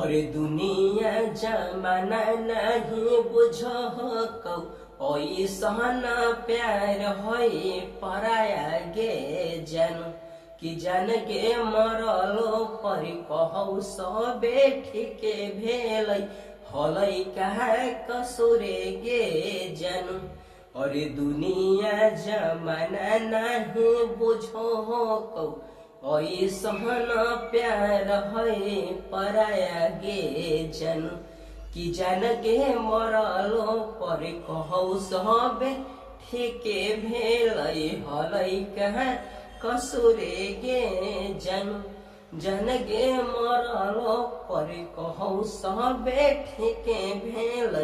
अरे दुनिया जमाना नहीं बुझ ऐसन प्यार है पराया गे जन कि जन गे मरलो पर कहू सबे ठीके भेल हलै कहा कसुरे गे जन। अरे दुनिया जमाना नहीं बुझो ऐसन प्यार है पराया गे जन कि जन गे मरलो पर कहू सबे ठीके भेल हलै कहा कसुरे गे जन। जन गे मरलो पर कहू सबे ठीके भेल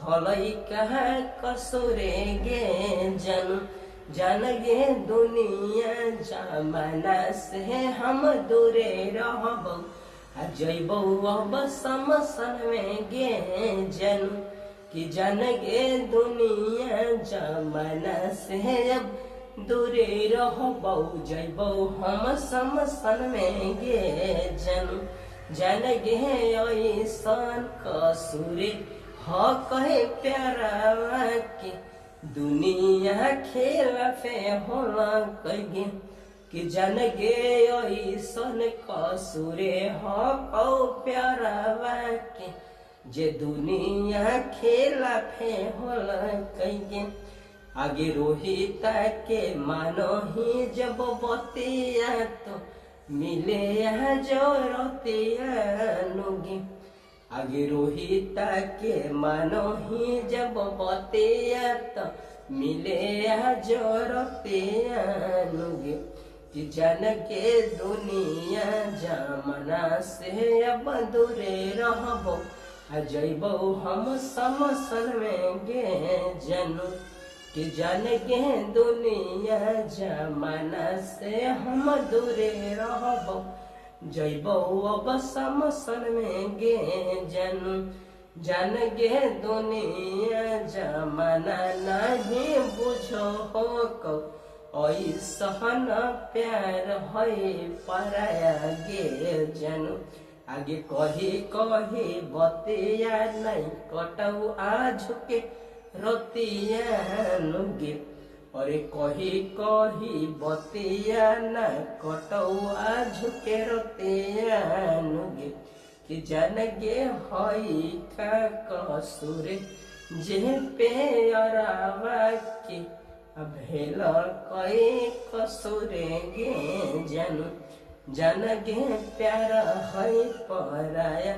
हलै कहा कसुरे गे जन। जन गे दुनिया जमाना से हम दूरे रहबो जैबो अब समसन में गे जन कि जन गे दुनिया जमाना से अब दूरे रहबो जैबो हम समसन में गे जन। जन गे ऐसन कसुरे ह कहे प्यारा के दुनिया खेल पे होला कगे कि जन गे ऐसन कसुरे ह कौ प्यारा के जे दुनिया खेल पे होला कगे। आगे रोहिता के मानो ही जब बतिया तो मिले जो रतिया नुगे। आगे रोहिता के मानो ही जब बतिया तो मिले जोरतिया नुगे कि जन के दुनिया जमाना से अब दूरे रहबो जैबो हम समसन में गे जन कि जन के दुनिया जमाना से हम दूरे रहबो जैबो अब समसन में गे जन। जन गे दुनिया जमाना नहीं बुझो ऐसन प्यार है पराया गे जन। आगे कही कही बतिया नहीं कटऊ आज के रतिया नुगे। अरे कही कही बतिया न कटऊ आज के रतिया नुगे कि जन गे हई का कसुरे जे पेरावा के भेल कई कसुरे गे जन। जन गे प्यार है पराया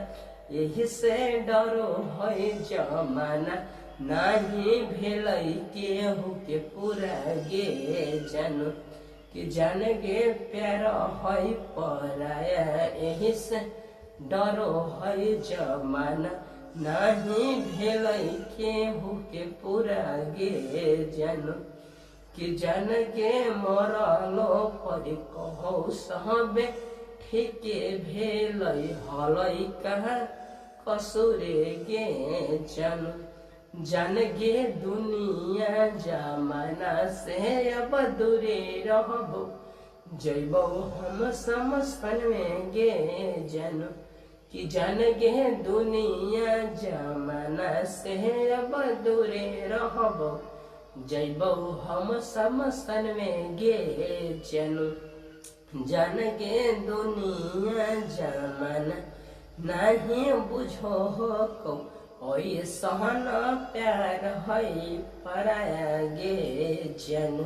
यही से डरो है जमाना नहीं भेल केहू के पूरा गे जन कि जन गे प्यार है पराया यही से डरो है जमाना नहीं भेल केहू के पूरा गे जन कि जन गे मरलो पर कहू सबे ठीके भेल हलै कहा कसुरे गे जन। जन गे दुनिया जमाना से अब दूरे रहबो जैबो हम समसन में गे जन कि जन गे दुनिया जमाना से अब दूरे रहबो जैबो हम समसन में गे जन। जन गे दुनिया जमाना नहीं बुझो ऐसन प्यार है पराया गे जन।